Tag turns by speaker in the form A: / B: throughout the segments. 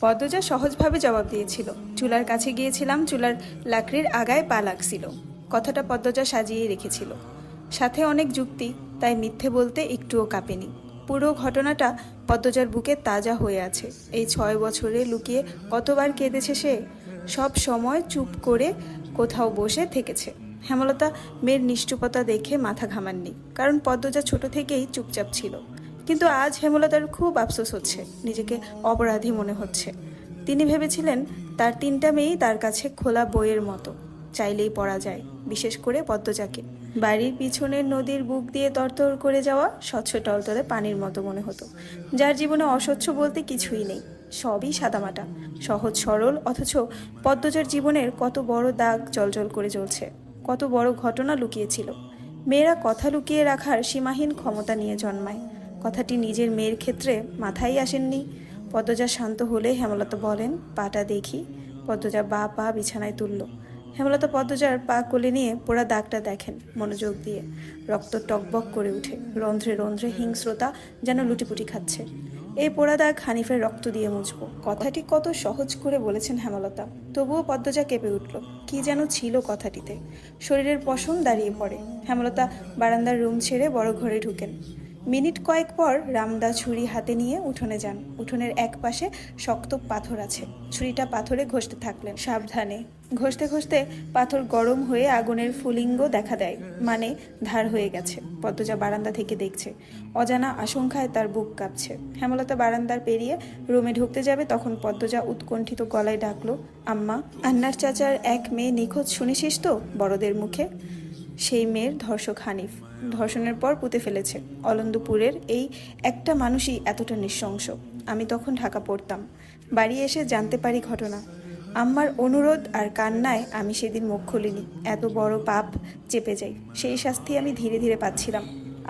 A: পদ্মজা সহজভাবে জবাব দিয়েছিল। চুলার কাছে গিয়েছিলাম, চুলার লাকড়ির আগায় পা লাগছিল। কথাটা পদ্মজা সাজিয়ে রেখেছিল, সাথে অনেক যুক্তি, তাই মিথ্যে বলতে একটুও কাঁপেনি। পুরো ঘটনাটা পদ্মজার বুকে তাজা হয়ে আছে। এই 6 বছরে লুকিয়ে কতবার কেঁদেছে সে। সব সময় চুপ করে কোথাও বসে থেকেছে। হেমলতা মেয়ের নিষ্ঠুপতা দেখে মাথা ঘামাননি, কারণ পদ্মজা ছোট থেকেই চুপচাপ ছিল। কিন্তু আজ হেমলতার খুব আফসোস হচ্ছে, নিজেকে অপরাধী মনে হচ্ছে। তিনি ভেবেছিলেন তার 3টা মেয়েই তার কাছে খোলা বইয়ের মতো, চাইলেই পড়া যায়, বিশেষ করে পদ্মজাকে। বাড়ির পিছনের নদীর বুক দিয়ে তরতর করে যাওয়া স্বচ্ছ টলতলে পানির মতো মনে হতো, যার জীবনে অস্বচ্ছ বলতে কিছুই নেই, সবই সাদামাটা, সহজ সরল। অথচ পদ্মজার জীবনের কত বড় দাগ জলজল করে জ্বলছে, কত বড় ঘটনা লুকিয়েছিল। মেয়েরা কথা লুকিয়ে রাখার সীমাহীন ক্ষমতা নিয়ে জন্মায়। কথাটি নিজের মেয়ের ক্ষেত্রে মাথায় আসেননি। পদ্মজা শান্ত হলে হেমলতা বলেন, পাটা দেখি। পদ্মজা পা বিছানায় তুলল। হেমলতা পদ্মজার পা কোলে নিয়ে পোড়া দাগটা দেখেন মনোযোগ দিয়ে। রক্ত টকবক করে উঠে, রন্ধ্রে রন্ধ্রে হিংস্রতা যেন লুটিপুটি খাচ্ছে। এই পোড়া দাগ হানিফের রক্ত দিয়ে মুছবো। কথাটি কত সহজ করে বলেছেন হেমলতা, তবুও পদ্মজা কেঁপে উঠল। কি যেন ছিল কথাটিতে। শরীরের পশম দাঁড়িয়ে পড়ে। হেমলতা বারান্দার রুম ছেড়ে বড় ঘরে ঢুকেন। মিনিট কয়েক পর রামদা ছুরি হাতে নিয়ে উঠোনে যান। উঠোনের এক পাশে শক্ত পাথর আছে, ছুরিটা পাথরে ঘষতে থাকলেন সাবধানে। ঘষতে ঘষতে পাথর গরম হয়ে আগুনের ফুলিঙ্গ দেখা দেয়, মানে ধার হয়ে গেছে। পদ্মজা বারান্দা থেকে দেখছে, অজানা আশঙ্কায় তার বুক কাঁপছে। হেমলতা বারান্দার পেরিয়ে রুমে ঢুকতে যাবে, তখন পদ্মজা উৎকণ্ঠিত গলায় ডাকলো, আম্মা। আন্নার চাচার এক মেয়ে নিখোঁজ, শুনেছিস তো বড়দের মুখে? সেই মেয়ের ধর্ষক হানিফ, ধর্ষণের পর পুঁতে ফেলেছে। অলন্দপুরের এই একটা মানুষই এতটা নৃশংস। আমি তখন ঢাকা পড়তাম, বাড়ি এসে জানতে পারি ঘটনা। আম্মার অনুরোধ আর কান্নায় আমি সেদিন মুখ খুলিনি। এত বড় পাপ চেপে যাই, সেই শাস্তি আমি ধীরে ধীরে পাচ্ছিলাম।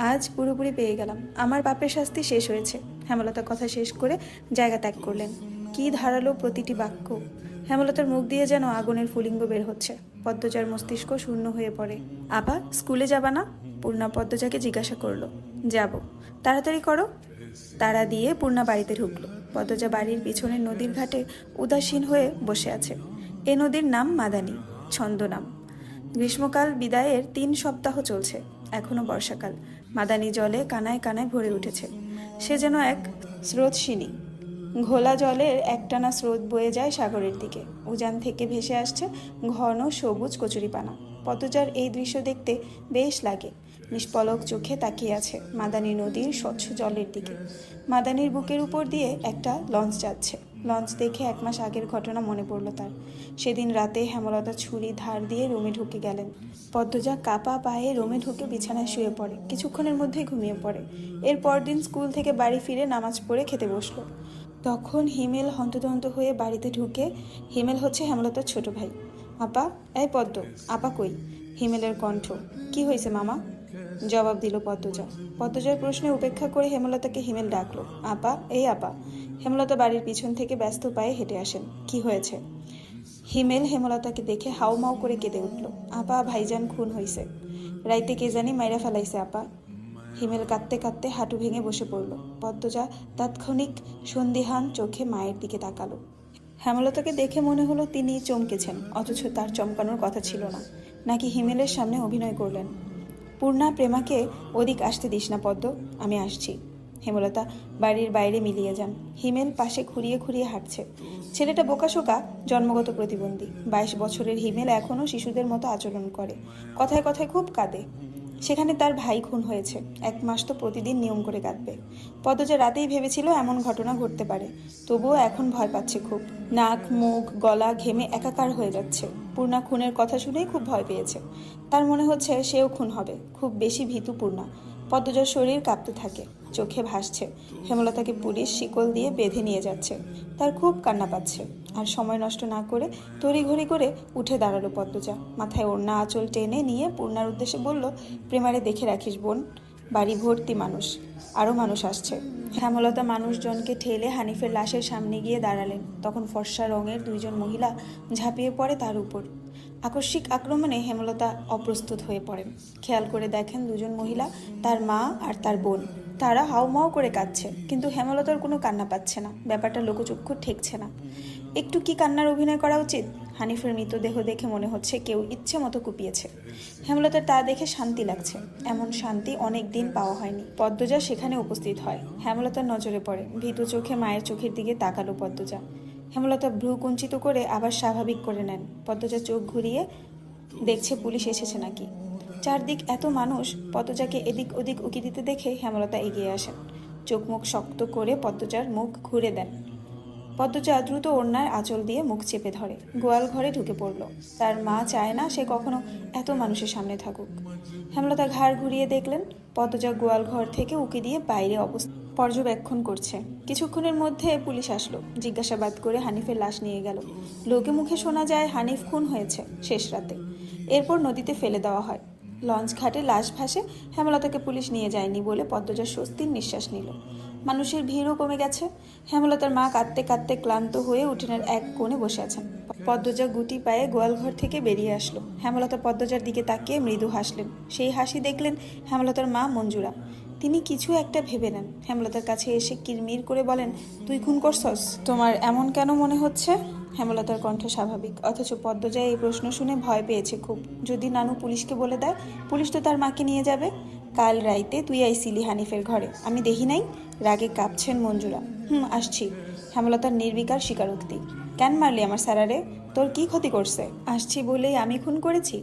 A: আজ পুরোপুরি পেয়ে গেলাম, আমার পাপের শাস্তি শেষ হয়েছে। হেমলতা কথা শেষ করে জায়গা ত্যাগ করলেন। কি ধারালো প্রতিটি বাক্য! হেমলতার মুখ দিয়ে যেন আগুনের ফুলিঙ্গ বের হচ্ছে। পদ্মজার মস্তিষ্ক শূন্য হয়ে পড়ে। আপা, স্কুলে যাবা না? পূর্ণা পদ্মজাকে জিজ্ঞাসা করলো। যাব। তাড়াতাড়ি করো। তাড়া দিয়ে পূর্ণা বাড়িতে ঢুকলো। পদ্মজা বাড়ির পিছনের নদীর ঘাটে উদাসীন হয়ে বসে আছে। এ নদীর নাম মাদানী, ছন্দনাম। গ্রীষ্মকাল বিদায়ের 3 সপ্তাহ চলছে, এখনো বর্ষাকাল। মাদানী জলে কানায় কানায় ভরে উঠেছে। সে যেন এক স্রোতস্বিনী। ঘোলা জলের একটানা স্রোত বয়ে যায় সাগরের দিকে। উজান থেকে ভেসে আসছে ঘন সবুজ কচুরিপানা। পদ্মজার এই দৃশ্য দেখতে বেশ লাগে। নিষ্পলক চোখে তাকিয়ে আছে মাদানী নদীর স্বচ্ছ জলের দিকে। মাদানীর বুকের উপর দিয়ে একটা লঞ্চ যাচ্ছে। লঞ্চ দেখে 1 মাস আগের ঘটনা মনে পড়ল তার। সেদিন রাতে হেমলতা ছুরি ধার দিয়ে রুমে ঢুকে গেলেন। পদ্মজা কাপা পায়ে রুমে ঢুকে বিছানায় শুয়ে পড়ে, কিছুক্ষণের মধ্যেই ঘুমিয়ে পড়ে। এর পরদিন স্কুল থেকে বাড়ি ফিরে নামাজ পড়ে খেতে বসলো। তখন হিমেল হন্তদন্ত হয়ে বাড়িতে ঢুকে। হিমেল হচ্ছে হেমলতার ছোট ভাই। আপা, এই পদ্ম, আপা কই? হিমেলের কণ্ঠ। কি হয়েছে মামা? জবাব দিল পদ্মজা। পদ্মজার প্রশ্নে উপেক্ষা করে হেমলতাকে হিমেল ডাকলো। আপা, এই আপা। হেমলতা বাড়ির পিছন থেকে ব্যস্ত পায়ে হেঁটে আসেন। কি হয়েছে? হিমেল হেমলতাকে দেখে হাউমাউ করে কেঁদে উঠল। আপা, ভাইজান খুন হইছে। রাইতে কে জানি মাইরা ফেলাইছে আপা। হিমেল কাঁদতে কাঁদতে হাঁটু ভেঙে বসে পড়ল। পদ্মজা তাৎক্ষণিক সন্দিহান চোখে মায়ের দিকে তাকালো। হেমলতাকে দেখে মনে হলো তিনি চমকেছেন, অথচ তার চমকানোর কথা ছিল না। নাকি হিমেলের সামনে অভিনয় করলেন। পূর্ণা, প্রেমাকে ওদিক আসতে দিস না পদ্ম, আমি আসছি। হেমলতা বাড়ির বাইরে মিলিয়ে যান। হিমেল পাশে খুঁড়িয়ে খুঁড়িয়ে হাঁটছে। ছেলেটা বোকাশোকা, জন্মগত প্রতিবন্ধী। 22 বছরের হিমেল এখনও শিশুদের মতো আচরণ করে, কথায় কথায় খুব কাঁদে। সেখানে তার ভাই খুন হয়েছে, 1 মাস তো প্রতিদিন নিয়ম করে কাঁদবে। পদ্মজা রাতেই ভেবেছিল এমন ঘটনা ঘটতে পারে, তবুও এখন ভয় পাচ্ছে খুব। নাক, মুখ, গলা ঘেমে একাকার হয়ে যাচ্ছে। পূর্ণা খুনের কথা শুনেই খুব ভয় পেয়েছে। তার মনে হচ্ছে সেও খুন হবে। খুব বেশি ভীতু পূর্ণা। পদ্মজার শরীর কাঁপতে থাকে, চোখে ভাসছে হেমলতাকে পুলিশ শিকল দিয়ে বেঁধে নিয়ে যাচ্ছে। তার খুব কান্না পাচ্ছে। আর সময় নষ্ট না করে তড়িঘড়ি করে উঠে দাঁড়ালো পদ্মজা। মাথায় ওড়না আঁচল টেনে নিয়ে পূর্ণার উদ্দেশ্যে বলল, প্রেমারে দেখে রাখিস বোন, বাড়ি ভর্তি মানুষ, আরও মানুষ আসছে। হেমলতা মানুষজনকে ঠেলে হানিফের লাশের সামনে গিয়ে দাঁড়ালেন। তখন ফর্সা রঙের 2 জন মহিলা ঝাঁপিয়ে পড়ে তার উপর। আকস্মিক আক্রমণে হেমলতা অপ্রস্তুত হয়ে পড়েন। খেয়াল করে দেখেন 2 জন মহিলা তার মা আর তার বোন। তারা হাউমাউ করে কাঁদছে, কিন্তু হেমলতার কোনো কান্না পাচ্ছে না। ব্যাপারটা লোকচক্ষু ঠেকছে না। একটু কি কান্নার অভিনয় করা উচিত? হানিফের মৃতদেহ দেখে মনে হচ্ছে কেউ ইচ্ছে মতো কুপিয়েছে। হেমলতার তা দেখে শান্তি লাগছে। এমন শান্তি অনেক দিন পাওয়া হয়নি। পদ্মজা সেখানে উপস্থিত হয়। হেমলতার নজরে পড়ে। ভীতু চোখে মায়ের চোখের দিকে তাকালো পদ্মজা। হেমলতা ভ্রু কুঞ্চিত করে আবার স্বাভাবিক করে নেন। পদ্মজা চোখ ঘুরিয়ে দেখছে পুলিশ এসেছে নাকি। চারদিক এত মানুষ। পদ্মজাকে এদিক ওদিক উকি দিতে দেখে হেমলতা এগিয়ে আসেন। চোখ মুখ শক্ত করে পদ্মজার মুখ ঘুরে দেন। পদ্মজা দ্রুত ওড়নার আঁচল দিয়ে মুখ চেপে ধরে। গোয়াল ঘরে ঢুকে পড়ল। তার মা চায় না সে কখনো এত মানুষের সামনে থাকুক। হেমলতা ঘাড় ঘুরিয়ে দেখলেন পদ্মজা গোয়াল ঘর থেকে উকি দিয়ে বাইরে অবস্থা পর্যবেক্ষণ করছে। কিছুক্ষণের মধ্যে পুলিশ আসলো। জিজ্ঞাসাবাদ করে হানিফের লাশ নিয়ে গেল। লোকে মুখে শোনা যায় হানিফ খুন হয়েছে শেষ রাতে। এরপর নদীতে ফেলে দেওয়া হয়। লঞ্চ ঘাটে লাশ ভাসে। হেমলতাকে পুলিশ নিয়ে যায়নি বলে পদ্মজা স্বস্তির নিঃশ্বাস নিল। মানুষের ভিড়ও কমে গেছে। হেমলতার মা কাঁদতে কাঁদতে ক্লান্ত হয়ে উঠোনের এক কোণে বসে আছেন। পদ্মজা গুটি পায়ে গোয়ালঘর থেকে বেরিয়ে আসলো। হেমলতা পদ্মজার দিকে তাকিয়ে মৃদু হাসলেন। সেই হাসি দেখলেন হেমলতার মা মঞ্জুরা। তিনি কিছু একটা ভেবে নেন। হেমলতার কাছে এসে কিরমির করে বলেন, তুই খুন করছস? তোমার এমন কেন মনে হচ্ছে? হেমলতার কণ্ঠ স্বাভাবিক, অথচ পদ্মজা এই প্রশ্ন শুনে ভয় পেয়েছে খুব। যদি নানু পুলিশকে বলে দেয়? পুলিশ তো তার মাকে নিয়ে যাবে। কাল রাইতে তুই আইছিলি হানিফের ঘরে, আমি দেখি নাই? রাগে কাঁপছেন মঞ্জুরা। আসছি। হেমলতার নির্বিকার স্বীকারোক্তি। কেন মারলি আমার স্যারারে? তোর কি ক্ষতি করছে? আসছি বলেই আমি খুন করেছি?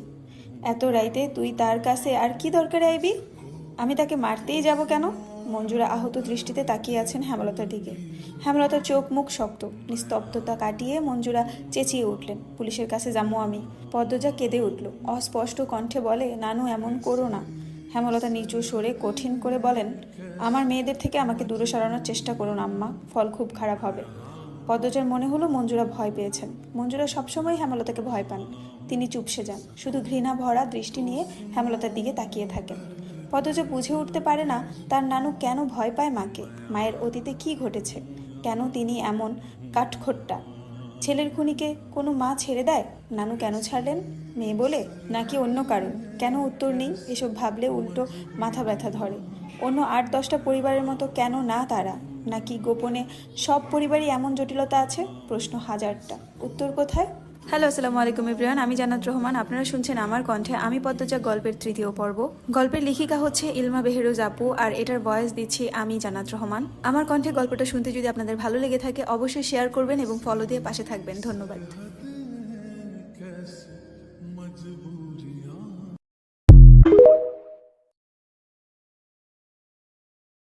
A: এত রাইতে তুই তার কাছে আর কি দরকারে আইবি? আমি তাকে মারতেই যাব কেন? মঞ্জুরা আহত দৃষ্টিতে তাকিয়ে আছেন হেমলতার দিকে। হেমলতার চোখ মুখ শক্ত। নিস্তব্ধতা কাটিয়ে মঞ্জুরা চেঁচিয়ে উঠলেন, পুলিশের কাছে যাবো আমি। পদ্মজা কেঁদে উঠল। অস্পষ্ট কণ্ঠে বলে, নানু এমন করো না। হেমলতা নিচু সরে কঠিন করে বলেন, আমার মেয়েদের থেকে আমাকে দূরে সরানোর চেষ্টা করুন আম্মা, ফল খুব খারাপ হবে। পদ্মজার মনে হলো মঞ্জুরা ভয় পেয়েছেন। মঞ্জুরা সবসময় হেমলতাকে ভয় পান। তিনি চুপসে যান, শুধু ঘৃণা ভরা দৃষ্টি নিয়ে হেমলতার দিকে তাকিয়ে থাকেন। পদ্মজা বুঝে উঠতে পারে না তার নানু কেন ভয় পায় মাকে। মায়ের অতীতে কি ঘটেছে? কেন তিনি এমন কাঠখোট্টা? ছেলের খুনিকে কোনো মা ছেড়ে দেয়? নানু কেন ছাড়লেন? মেয়ে বলে, নাকি অন্য কারণ? কেন উত্তর নেই? এসব ভাবলে উল্টো মাথা ব্যথা ধরে। অন্য ৮-১০টা পরিবারের মতো কেন না তারা? নাকি গোপনে সব পরিবারই এমন জটিলতা আছে? প্রশ্ন হাজারটা, উত্তর কোথায়? হ্যালো, আসসালামু আলাইকুম এভরিওয়ান। আমি জান্নাত রহমান। আপনারা শুনছেন আমার কণ্ঠে আমি পদ্মজা গল্পের ৩য় পর্ব। গল্পের লেখিকা হচ্ছে ইলমা বেহেরোজ আপু, আর এটার ভয়েস দিচ্ছি আমি জান্নাত রহমান। আমার কণ্ঠে গল্পটা শুনতে যদি আপনাদের ভালো লেগে থাকে অবশ্যই শেয়ার করবেন এবং ফলো দিয়ে পাশে থাকবেন। ধন্যবাদ।